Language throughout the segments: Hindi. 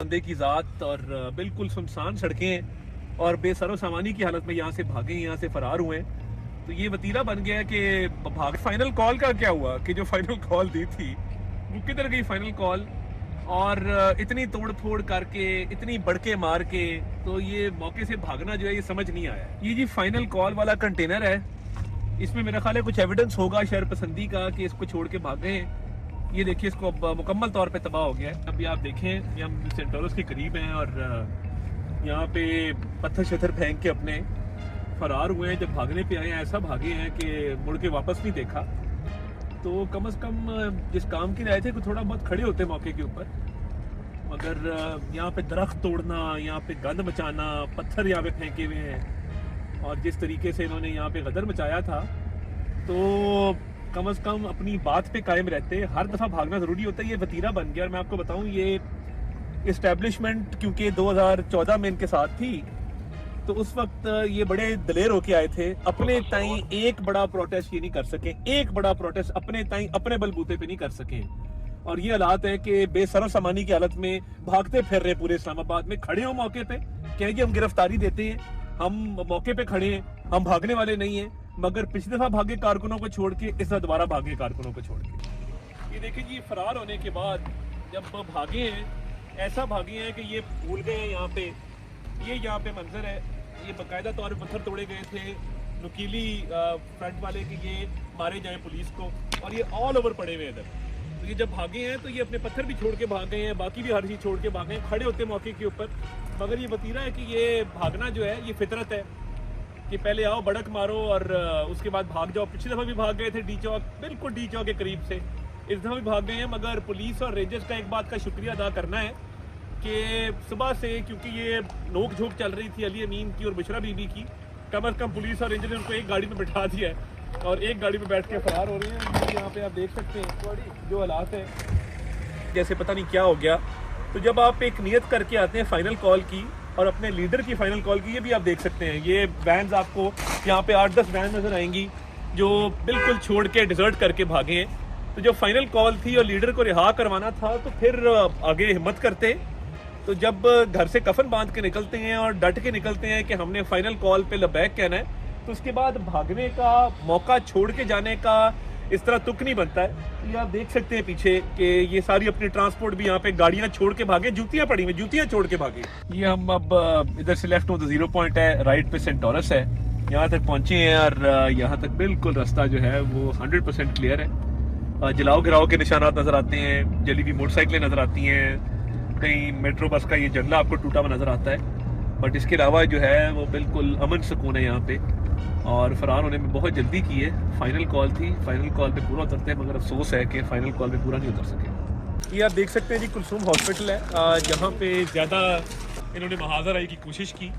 बंदे की ज़ात और बिल्कुल सुनसान सड़कें हैं और बेसरो सामानी की हालत में यहाँ से भागे, यहाँ से फरार हुए हैं। तो ये वतीरा बन गया कि भाग। फाइनल कॉल का क्या हुआ कि जो फाइनल कॉल दी थी वो किधर गई फाइनल कॉल, और इतनी तोड़ फोड़ करके, इतनी बड़के मार के, तो ये मौके से भागना जो है ये समझ नहीं आया। ये जी फाइनल कॉल वाला कंटेनर है, इसमें मेरा ख्याल है कुछ एविडेंस होगा शहर पसंदी का कि इसको छोड़ के भागे हैं। ये देखिए इसको अब मुकम्मल तौर पे तबाह हो गया है। अभी आप देखें ये हम सेंट टॉरस के करीब हैं और यहाँ पे पत्थर शत्थर फेंक के अपने फरार हुए हैं। जब भागने पे आए हैं ऐसा भागे हैं कि मुड़ के वापस नहीं देखा। तो कम से कम जिस काम की रहे थे कि थोड़ा बहुत खड़े होते मौके के ऊपर, मगर यहाँ पे दरख्त तोड़ना, यहाँ पे गंद मचाना, पत्थर यहाँ पे फेंके हुए हैं और जिस तरीके से इन्होंने यहाँ पे गदर मचाया था, तो कम से कम अपनी बात पे कायम रहते। हर दफा भागना जरूरी होता है, ये वतीरा बन गया। और मैं आपको बताऊं ये इस्टेब्लिशमेंट क्योंकि 2014 में इनके साथ थी, तो उस वक्त ये बड़े दलेर होके आए थे। अपने ताई एक बड़ा प्रोटेस्ट ये नहीं कर सके, एक बड़ा प्रोटेस्ट अपने ताई अपने बलबूते पे नहीं कर सके। और ये हालात है कि बेसरो सामानी की हालत में भागते फिर रहे पूरे इस्लामाबाद में। खड़े हो मौके पे, कहेंगे हम गिरफ्तारी देते हैं, हम मौके पे खड़े हैं, हम भागने वाले नहीं हैं। मगर पिछली दफा भागे कारकुनों को छोड़ के इस दफा दोबारा भागे कारकुनों को छोड़ के। ये देखिए जी, फरार होने के बाद जब भागे हैं, ऐसा भागे हैं कि ये भूल गए हैं यहाँ पे। ये यहाँ पे मंजर है, ये बाकायदा तौर पर पत्थर तोड़े गए थे नुकीली फ्रंट वाले कि ये मारे जाए पुलिस को, और ये ऑल ओवर पड़े हुए इधर। तो ये जब भागे हैं तो ये अपने पत्थर भी छोड़ के भाग गए हैं, बाकी भी हर चीज़ छोड़ के भागे हैं, खड़े होते मौके के ऊपर। मगर ये वतीरा है कि ये भागना जो है ये फितरत है कि पहले आओ बड़क मारो और उसके बाद भाग जाओ। पिछली दफ़ा भी भाग गए थे डी चौक, बिल्कुल डी चौक के करीब से, इस दफ़ा भी भाग गए हैं। मगर पुलिस और रेंजर्स का एक बात का शुक्रिया अदा करना है कि सुबह से, क्योंकि ये नोक झोंक चल रही थी अली अमीन की और बुशरा बीबी की, कम अज़ कम पुलिस और रेंजर ने उनको एक गाड़ी में बिठा दिया है और एक गाड़ी में बैठ के फरार हो रहे हैं। यहाँ पे आप देख सकते हैं जो हालात है, जैसे पता नहीं क्या हो गया। तो जब आप एक नियत करके आते हैं फाइनल कॉल की और अपने लीडर की फाइनल कॉल की, ये भी आप देख सकते हैं। ये वैन्स आपको यहाँ पे 8-10 वैन नजर आएंगी जो बिल्कुल छोड़ के डिजर्ट करके भागे हैं। तो जब फाइनल कॉल थी और लीडर को रिहा करवाना था तो फिर आगे हिम्मत करते। तो जब घर से कफन बांध के निकलते हैं और डट के निकलते हैं कि हमने फाइनल कॉल पे लबैक कहना है, तो उसके बाद भागने का मौका छोड़ के जाने का इस तरह तुक नहीं बनता है। तो ये आप देख सकते हैं पीछे कि ये सारी अपनी ट्रांसपोर्ट भी यहाँ पे गाड़ियां छोड़ के भागे, जूतियां पड़ी हुई, जूतियां छोड़ के भागे। ये हम अब इधर से लेफ्ट में तो 0 पॉइंट है, राइट पे सेंट टॉरस है, यहाँ तक पहुंचे हैं और यहाँ तक बिल्कुल रास्ता जो है वो 100% क्लियर है। जलाओ गिराओ के निशानात नजर आते हैं, जली हुई मोटरसाइकिलें नजर आती हैं, कहीं मेट्रो बस का ये जंगला आपको टूटा हुआ नजर आता है। बट इसके अलावा जो है वो बिल्कुल अमन सुकून है यहाँ पे। और फरार होने में बहुत जल्दी की है। फाइनल कॉल थी, फाइनल कॉल पे पूरा उतरते हैं, मगर अफसोस है कि फाइनल कॉल पे पूरा नहीं उतर सके। ये आप देख सकते हैं जी, कुलसूम हॉस्पिटल है जहाँ पे ज़्यादा इन्होंने महाजर आई की कोशिश की।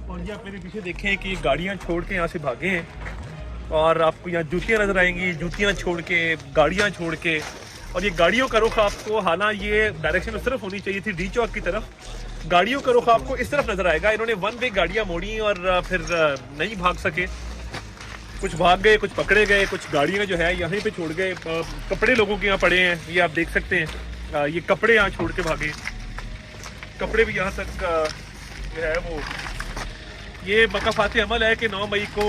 और ये आप मेरे पीछे देखें कि गाड़ियाँ छोड़ के यहाँ से भागे हैं और आपको यहाँ जूतियाँ नजर आएंगी, जूतियाँ छोड़ के, गाड़ियाँ छोड़ के। और ये गाड़ियों का रुख आपको, हालांकि ये डायरेक्शन सिर्फ होनी चाहिए थी डी चौक की तरफ, गाड़ियों का रुख आपको इस तरफ नजर आएगा। इन्होंने वन वे गाड़ियां मोड़ी और फिर नहीं भाग सके, कुछ भाग गए, कुछ पकड़े गए, कुछ गाड़ियां जो है यहीं पे छोड़ गए। कपड़े लोगों के यहाँ पड़े हैं, ये आप देख सकते हैं। ये कपड़े यहाँ छोड़ के भागे, कपड़े भी यहाँ तक जो है वो, ये मकाफात अमल है कि 9 मई को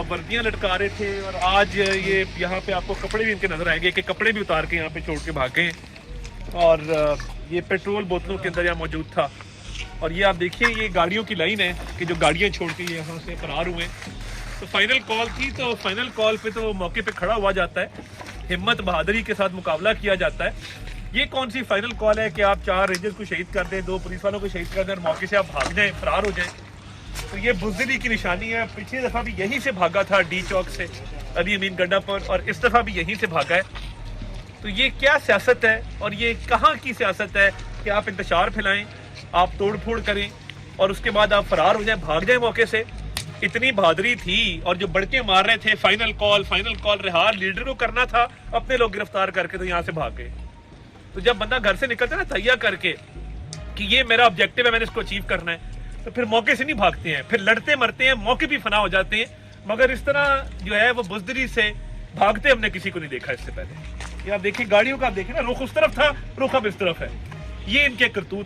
वर्दियां लटका रहे थे और आज ये यहाँ पे आपको कपड़े भी इनके नजर आएंगे कि कपड़े भी उतार के यहाँ पे छोड़ के भागे। और ये पेट्रोल बोतलों के अंदर यहाँ मौजूद था। और ये आप देखिए ये गाड़ियों की लाइन है कि जो गाड़ियां छोड़ के यहाँ से फरार हुए। तो फाइनल कॉल थी, तो फाइनल कॉल पे तो मौके पे खड़ा हुआ जाता है, हिम्मत बहादुरी के साथ मुकाबला किया जाता है। ये कौन सी फाइनल कॉल है कि आप 4 रेंजर्स को शहीद कर दें, 2 पुलिस वालों को शहीद कर दें और मौके से आप भाग जाएं, फरार हो जाएं। तो ये बुज़दिली की निशानी है। पिछली दफा भी यहीं से भागा था डी चौक से अली अमीन गड्ढा पर, और इस दफा भी यहीं से भागा है। तो ये क्या सियासत है और ये कहाँ की सियासत है कि आप इंतशार फैलाएं, आप तोड़ फोड़ करें और उसके बाद आप फरार हो जाएं, भाग जाएं मौके से। इतनी बहादुरी थी और जो बड़के मार रहे थे फाइनल कॉल रिहा लीडर को करना था, अपने लोग गिरफ्तार करके तो यहाँ से भाग गए। तो जब बंदा घर से निकलता है ना तैयार करके कि ये मेरा ऑब्जेक्टिव है, मैंने इसको अचीव करना है, तो फिर मौके से नहीं भागते हैं, फिर लड़ते मरते हैं, मौके भी फना हो जाते हैं। मगर इस तरह जो है वो बुज़दिली से भागते हमने किसी को नहीं देखा इससे पहले। ये आप देखिए गाड़ियों का, आप देखिए ना, रुख उस तरफ था, रुख अब इस तरफ है। ये इनके करतूत